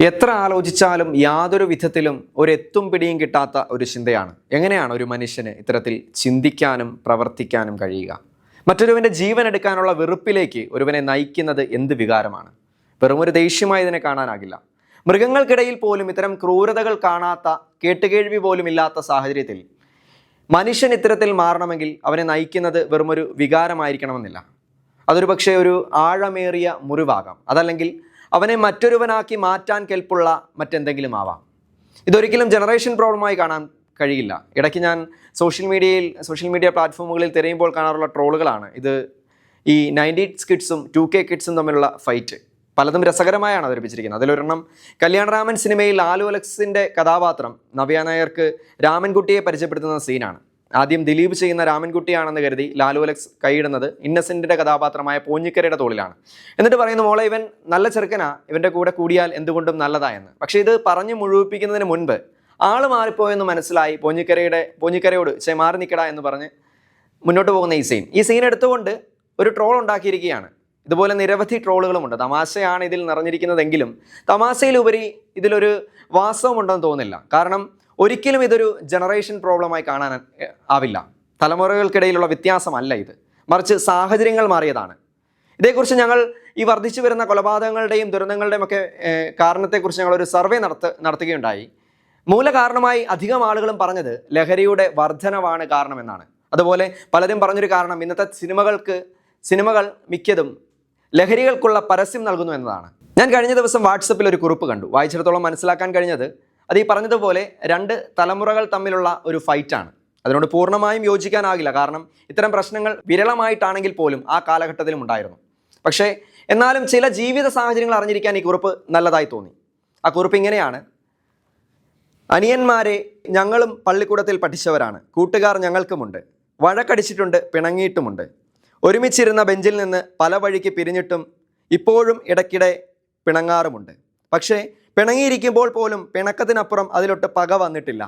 എത്ര ആലോചിച്ചാലും യാതൊരു വിധത്തിലും ഒരെത്തും പിടിയും കിട്ടാത്ത ഒരു ചിന്തയാണ്. എങ്ങനെയാണ് ഒരു മനുഷ്യന് ഇത്തരത്തിൽ ചിന്തിക്കാനും പ്രവർത്തിക്കാനും കഴിയുക? മറ്റൊരുവൻ്റെ ജീവൻ എടുക്കാനുള്ള വെറുപ്പിലേക്ക് ഒരുവനെ നയിക്കുന്നത് എന്ത് വികാരമാണ്? വെറുമൊരു ദേഷ്യമായി ഇതിനെ കാണാനാകില്ല. മൃഗങ്ങൾക്കിടയിൽ പോലും ഇത്തരം ക്രൂരതകൾ കാണാത്ത, കേട്ടുകേഴ്വി പോലും ഇല്ലാത്ത സാഹചര്യത്തിൽ മനുഷ്യൻ ഇത്തരത്തിൽ മാറണമെങ്കിൽ അവനെ നയിക്കുന്നത് വെറുമൊരു വികാരമായിരിക്കണമെന്നില്ല. അതൊരു പക്ഷേ ഒരു ആഴമേറിയ മുറിവാകാം, അതല്ലെങ്കിൽ അവനെ മറ്റൊരുവനാക്കി മാറ്റാൻ കെൽപ്പുള്ള മറ്റെന്തെങ്കിലും ആവാം. ഇതൊരിക്കലും ജനറേഷൻ പ്രോബ്ലമായി കാണാൻ കഴിയില്ല. ഇടയ്ക്ക് ഞാൻ സോഷ്യൽ മീഡിയ പ്ലാറ്റ്ഫോമുകളിൽ തിരയുമ്പോൾ കാണാറുള്ള ട്രോളുകളാണ് ഇത്. ഈ 90s കിഡ്സും 2K കിഡ്സും തമ്മിലുള്ള ഫൈറ്റ് പലതും രസകരമായാണ് അവതരിപ്പിച്ചിരിക്കുന്നത്. അതിലൊരെണ്ണം കല്യാണരാമൻ സിനിമയിൽ ലാലു അലക്സിൻ്റെ കഥാപാത്രം നവ്യ നായർക്ക് രാമൻകുട്ടിയെ പരിചയപ്പെടുത്തുന്ന സീനാണ്. ആദ്യം ദിലീപ് ചെയ്യുന്ന രാമൻകുട്ടിയാണെന്ന് കരുതി ലാലു അലക്സ് കൈയിടുന്നത് ഇന്നസെൻറ്റിൻ്റെ കഥാപാത്രമായ പോഞ്ഞിക്കരയുടെ തോളിലാണ്. എന്നിട്ട് പറയുന്നു, മോളെ ഇവൻ നല്ല ചെറുക്കനാ, ഇവൻ്റെ കൂടെ കൂടിയാൽ എന്തുകൊണ്ടും നല്ലതായെന്ന്. പക്ഷേ ഇത് പറഞ്ഞു മുഴുവിപ്പിക്കുന്നതിന് മുൻപ് ആൾ മാറിപ്പോയെന്ന് മനസ്സിലായി പോഞ്ഞിക്കരയോട് മാറി നിൽക്കടാ എന്ന് പറഞ്ഞ് മുന്നോട്ട് പോകുന്ന ഈ സീൻ എടുത്തുകൊണ്ട് ഒരു ട്രോൾ ഉണ്ടാക്കിയിരിക്കുകയാണ്. ഇതുപോലെ നിരവധി ട്രോളുകളുമുണ്ട്. തമാശയാണ് ഇതിൽ നിറഞ്ഞിരിക്കുന്നതെങ്കിലും തമാശയിലുപരി ഇതിലൊരു വാസ്തവമുണ്ടെന്ന് തോന്നുന്നില്ല. കാരണം ഒരിക്കലും ഇതൊരു ജനറേഷൻ പ്രോബ്ലമായി കാണാൻ ആവില്ല. തലമുറകൾക്കിടയിലുള്ള വ്യത്യാസമല്ല ഇത്, മറിച്ച് സാഹചര്യങ്ങൾ മാറിയതാണ്. ഇതേക്കുറിച്ച് ഞങ്ങൾ ഈ വർദ്ധിച്ചു വരുന്ന കൊലപാതകങ്ങളുടെയും ദുരന്തങ്ങളുടെയും ഒക്കെ കാരണത്തെക്കുറിച്ച് ഞങ്ങളൊരു സർവേ നടത്തുകയുണ്ടായി. മൂല കാരണമായി അധികം ആളുകളും പറഞ്ഞത് ലഹരിയുടെ വർധനവാണ് കാരണമെന്നാണ്. അതുപോലെ പലരും പറഞ്ഞൊരു കാരണം ഇന്നത്തെ സിനിമകൾ മിക്കതും ലഹരികൾക്കുള്ള പരസ്യം നൽകുന്നു എന്നതാണ്. ഞാൻ കഴിഞ്ഞ ദിവസം വാട്സപ്പിൽ ഒരു കുറിപ്പ് കണ്ടു. വായിച്ചിടത്തോളം മനസ്സിലാക്കാൻ കഴിഞ്ഞത് അത് ഈ പറഞ്ഞതുപോലെ രണ്ട് തലമുറകൾ തമ്മിലുള്ള ഒരു ഫൈറ്റാണ്. അതിനോട് പൂർണ്ണമായും യോജിക്കാനാകില്ല. കാരണം ഇത്തരം പ്രശ്നങ്ങൾ വിരളമായിട്ടാണെങ്കിൽ പോലും ആ കാലഘട്ടത്തിലും ഉണ്ടായിരുന്നു. പക്ഷേ എന്നാലും ചില ജീവിത സാഹചര്യങ്ങൾ അറിഞ്ഞിരിക്കാൻ ഈ കുറിപ്പ് നല്ലതായി തോന്നി. ആ കുറിപ്പ് ഇങ്ങനെയാണ്: അനിയന്മാരെ, ഞങ്ങളും പള്ളിക്കൂടത്തിൽ പഠിച്ചവരാണ്. കൂട്ടുകാർ ഞങ്ങൾക്കുമുണ്ട്. വഴക്കടിച്ചിട്ടുണ്ട്, പിണങ്ങിയിട്ടുമുണ്ട്. ഒരുമിച്ചിരുന്ന ബെഞ്ചിൽ നിന്ന് പല വഴിക്ക് പിരിഞ്ഞിട്ടും ഇപ്പോഴും ഇടയ്ക്കിടെ പിണങ്ങാറുമുണ്ട്. പക്ഷേ പിണങ്ങിയിരിക്കുമ്പോൾ പോലും പിണക്കത്തിനപ്പുറം അതിലൊട്ട് പക വന്നിട്ടില്ല.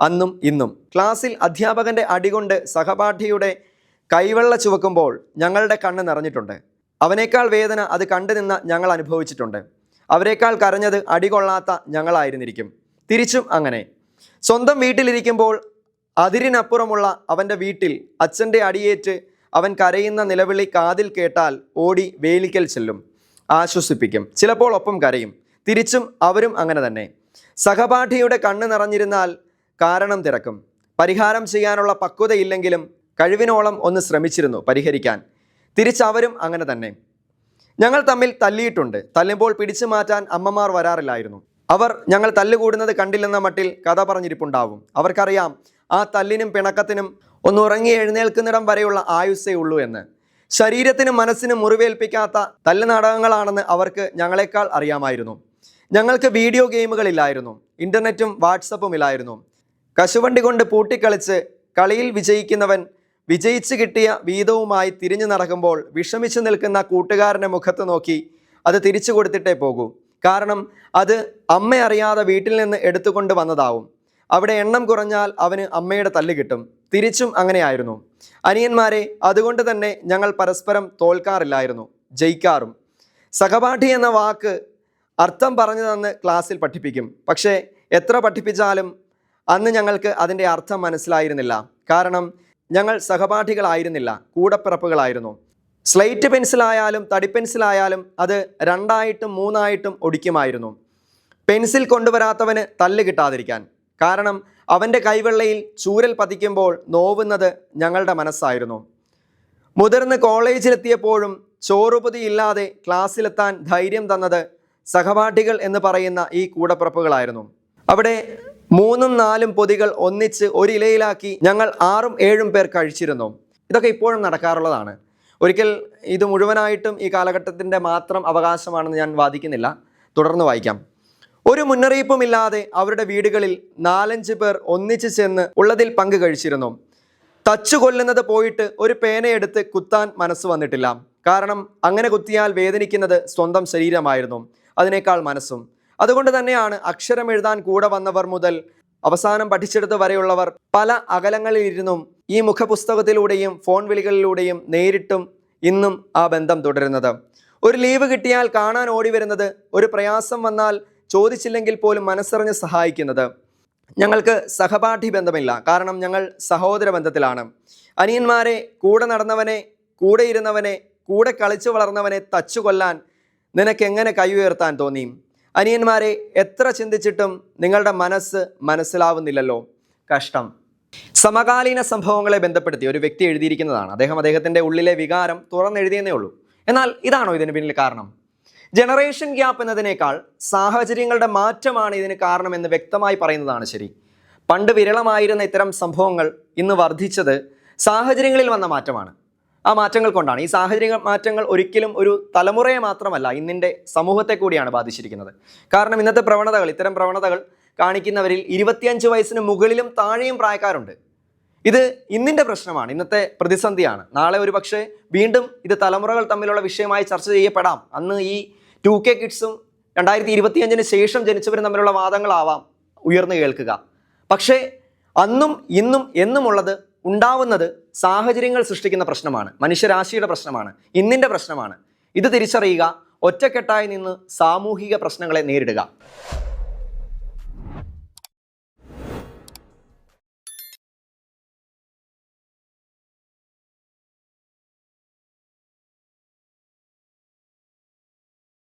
അന്നും ഇന്നും ക്ലാസ്സിൽ അധ്യാപകൻ്റെ അടികൊണ്ട് സഹപാഠിയുടെ കൈവെള്ള ചുവക്കുമ്പോൾ ഞങ്ങളുടെ കണ്ണ് നിറഞ്ഞിട്ടുണ്ട്. അവനേക്കാൾ വേദന അത് കണ്ടു നിന്ന ഞങ്ങൾ അനുഭവിച്ചിട്ടുണ്ട്. അവരെക്കാൾ കരഞ്ഞത് അടികൊള്ളാത്ത ഞങ്ങളായിരുന്നിരിക്കും. തിരിച്ചും അങ്ങനെ. സ്വന്തം വീട്ടിലിരിക്കുമ്പോൾ അതിരിനപ്പുറമുള്ള അവൻ്റെ വീട്ടിൽ അച്ഛൻ്റെ അടിയേറ്റ് അവൻ കരയുന്ന നിലവിളി കാതിൽ കേട്ടാൽ ഓടി വേലിക്കൽ ചെല്ലും, ആശ്വസിപ്പിക്കും. ചിലപ്പോൾ ഒപ്പം കരയും. തിരിച്ചും അവരും അങ്ങനെ തന്നെ. സഹപാഠിയുടെ കണ്ണ് നിറഞ്ഞിരുന്നാൽ കാരണം തിരക്കും. പരിഹാരം ചെയ്യാനുള്ള പക്വതയില്ലെങ്കിലും കഴിവിനോളം ഒന്ന് ശ്രമിച്ചിരുന്നു പരിഹരിക്കാൻ. തിരിച്ചവരും അങ്ങനെ തന്നെ. ഞങ്ങൾ തമ്മിൽ തല്ലിയിട്ടുണ്ട്. തല്ലുമ്പോൾ പിടിച്ചു മാറ്റാൻ അമ്മമാർ വരാറില്ലായിരുന്നു. അവർ ഞങ്ങൾ തല്ലുകൂടുന്നത് കണ്ടില്ലെന്ന മട്ടിൽ കഥ പറഞ്ഞിരിപ്പുണ്ടാവും. അവർക്കറിയാം ആ തല്ലിനും പിണക്കത്തിനും ഒന്ന് ഉറങ്ങി എഴുന്നേൽക്കുന്നിടം വരെയുള്ള ആയുസ്സേ ഉള്ളൂ എന്ന്. ശരീരത്തിനും മനസ്സിനും മുറിവേൽപ്പിക്കാത്ത തല്ല് നാടകങ്ങളാണെന്ന് അവർക്ക് ഞങ്ങളെക്കാൾ അറിയാമായിരുന്നു. ഞങ്ങൾക്ക് വീഡിയോ ഗെയിമുകളില്ലായിരുന്നു. ഇൻ്റർനെറ്റും വാട്സപ്പും ഇല്ലായിരുന്നു. കശുവണ്ടി കൊണ്ട് പൂട്ടിക്കളിച്ച് കളിയിൽ വിജയിക്കുന്നവൻ വിജയിച്ച് കിട്ടിയ വീതവുമായി തിരിഞ്ഞു നടക്കുമ്പോൾ വിഷമിച്ചു നിൽക്കുന്ന കൂട്ടുകാരൻ്റെ മുഖത്ത് നോക്കി അത് തിരിച്ചു കൊടുത്തിട്ടേ പോകൂ. കാരണം അത് അമ്മ അറിയാതെ വീട്ടിൽ നിന്ന് എടുത്തുകൊണ്ട് വന്നതാവും. അവിടെ എണ്ണം കുറഞ്ഞാൽ അവന് അമ്മയുടെ തല്ല് കിട്ടും. തിരിച്ചും അങ്ങനെയായിരുന്നു. അനിയന്മാരെ, അതുകൊണ്ട് തന്നെ ഞങ്ങൾ പരസ്പരം തോൽക്കാറില്ലായിരുന്നു, ജയിക്കാറും. സഹപാഠി എന്ന വാക്ക് അർത്ഥം പറഞ്ഞു തന്ന് ക്ലാസ്സിൽ പഠിപ്പിക്കും. പക്ഷേ എത്ര പഠിപ്പിച്ചാലും അന്ന് ഞങ്ങൾക്ക് അതിൻ്റെ അർത്ഥം മനസ്സിലായിരുന്നില്ല. കാരണം ഞങ്ങൾ സഹപാഠികളായിരുന്നില്ല, കൂടപ്പിറപ്പുകളായിരുന്നു. സ്ലേറ്റ് പെൻസിലായാലും തടിപ്പെൻസിലായാലും അത് 2ആയിട്ടും 3ആയിട്ടും ഒടിക്കുമായിരുന്നു. പെൻസിൽ കൊണ്ടുവരാത്തവന് തല്ല് കിട്ടാതിരിക്കാൻ. കാരണം അവൻ്റെ കൈവെള്ളയിൽ ചൂരൽ പതിക്കുമ്പോൾ നോവുന്നത് ഞങ്ങളുടെ മനസ്സായിരുന്നു. മുതിർന്ന് കോളേജിലെത്തിയപ്പോഴും ചോറുപതിയില്ലാതെ ക്ലാസ്സിലെത്താൻ ധൈര്യം തന്നത് സഹപാഠികൾ എന്ന് പറയുന്ന ഈ കൂടപ്പിറപ്പുകളായിരുന്നു. അവിടെ 3ഉം 4ഉം പൊതികൾ ഒന്നിച്ച് ഒരിലയിലാക്കി ഞങ്ങൾ 6ഉം 7ഉം പേർ കഴിച്ചിരുന്നു. ഇതൊക്കെ ഇപ്പോഴും നടക്കാറുള്ളതാണ്. ഒരിക്കൽ ഇത് മുഴുവനായിട്ടും ഈ കാലഘട്ടത്തിൻ്റെ മാത്രം അവകാശമാണെന്ന് ഞാൻ വാദിക്കുന്നില്ല. തുടർന്ന് വായിക്കാം. ഒരു മുന്നറിയിപ്പുമില്ലാതെ അവരുടെ വീടുകളിൽ 4-5 പേർ ഒന്നിച്ചു ചെന്ന് ഉള്ളതിൽ പങ്ക് കഴിച്ചിരുന്നു. തച്ചു കൊല്ലുന്നത് പോയിട്ട് ഒരു പേനയെടുത്ത് കുത്താൻ മനസ്സ് വന്നിട്ടില്ല. കാരണം അങ്ങനെ കുത്തിയാൽ വേദനിക്കുന്നത് സ്വന്തം ശരീരമായിരുന്നു, അതിനേക്കാൾ മനസ്സും. അതുകൊണ്ട് തന്നെയാണ് അക്ഷരം എഴുതാൻ കൂടെ വന്നവർ മുതൽ അവസാനം പഠിച്ചെടുത്ത് വരെയുള്ളവർ പല അകലങ്ങളിലിരുന്നും ഈ മുഖപുസ്തകത്തിലൂടെയും ഫോൺ വിളികളിലൂടെയും നേരിട്ടും ഇന്നും ആ ബന്ധം തുടരുന്നത്. ഒരു ലീവ് കിട്ടിയാൽ കാണാൻ ഓടി വരുന്നത്, ഒരു പ്രയാസം വന്നാൽ ചോദിച്ചില്ലെങ്കിൽ പോലും മനസ്സറിഞ്ഞ് സഹായിക്കുന്നത്. ഞങ്ങൾക്ക് സഹപാഠി ബന്ധമില്ല, കാരണം ഞങ്ങൾ സഹോദര ബന്ധത്തിലാണ്. അനിയന്മാരെ, കൂടെ നടന്നവനെ, കൂടെ ഇരുന്നവനെ, കൂടെ കളിച്ചു വളർന്നവനെ തച്ചു കൊല്ലാൻ നിനക്കെങ്ങനെ കൈ ഉയർത്താൻ തോന്നി? അനിയന്മാരെ, എത്ര ചിന്തിച്ചിട്ടും നിങ്ങളുടെ മനസ്സ് മനസ്സിലാവുന്നില്ലല്ലോ. കഷ്ടം. സമകാലീന സംഭവങ്ങളെ ബന്ധപ്പെടുത്തി ഒരു വ്യക്തി എഴുതിയിരിക്കുന്നതാണ്. അദ്ദേഹത്തിൻ്റെ ഉള്ളിലെ വികാരം തുറന്നെഴുതിയെന്നേ ഉള്ളൂ. എന്നാൽ ഇതാണോ ഇതിന് പിന്നിൽ കാരണം? ജനറേഷൻ ഗ്യാപ്പ് എന്നതിനേക്കാൾ സാഹചര്യങ്ങളുടെ മാറ്റമാണ് ഇതിന് കാരണമെന്ന് വ്യക്തമായി പറയുന്നതാണ് ശരി. പണ്ട് വിരളമായിരുന്ന ഇത്തരം സംഭവങ്ങൾ ഇന്ന് വർദ്ധിച്ചത് സാഹചര്യങ്ങളിൽ വന്ന മാറ്റമാണ്. ആ മാറ്റങ്ങൾ കൊണ്ടാണ്. ഈ സാഹചര്യ മാറ്റങ്ങൾ ഒരിക്കലും ഒരു തലമുറയെ മാത്രമല്ല, ഇന്നിൻ്റെ സമൂഹത്തെ കൂടിയാണ് ബാധിച്ചിരിക്കുന്നത്. കാരണം ഇന്നത്തെ പ്രവണതകൾ, ഇത്തരം പ്രവണതകൾ കാണിക്കുന്നവരിൽ 25 വയസ്സിന് മുകളിലും താഴെയും പ്രായക്കാരുണ്ട്. ഇത് ഇന്നിൻ്റെ പ്രശ്നമാണ്, ഇന്നത്തെ പ്രതിസന്ധിയാണ്. നാളെ ഒരു പക്ഷേ വീണ്ടും ഇത് തലമുറകൾ തമ്മിലുള്ള വിഷയമായി ചർച്ച ചെയ്യപ്പെടാം. അന്ന് ഈ 2K കിഡ്സും 2025 ശേഷം ജനിച്ചവരും തമ്മിലുള്ള വാദങ്ങളാവാം ഉയർന്നു കേൾക്കുക. പക്ഷേ അന്നും ഇന്നും എന്നുമുള്ളത് ഉണ്ടാവുന്നത് സാഹചര്യങ്ങൾ സൃഷ്ടിക്കുന്ന പ്രശ്നമാണ്, മനുഷ്യരാശിയുടെ പ്രശ്നമാണ്, ഇന്നിൻ്റെ പ്രശ്നമാണ്. ഇത് തിരിച്ചറിയുക, ഒറ്റക്കെട്ടായി നിന്ന് സാമൂഹിക പ്രശ്നങ്ങളെ നേരിടുക.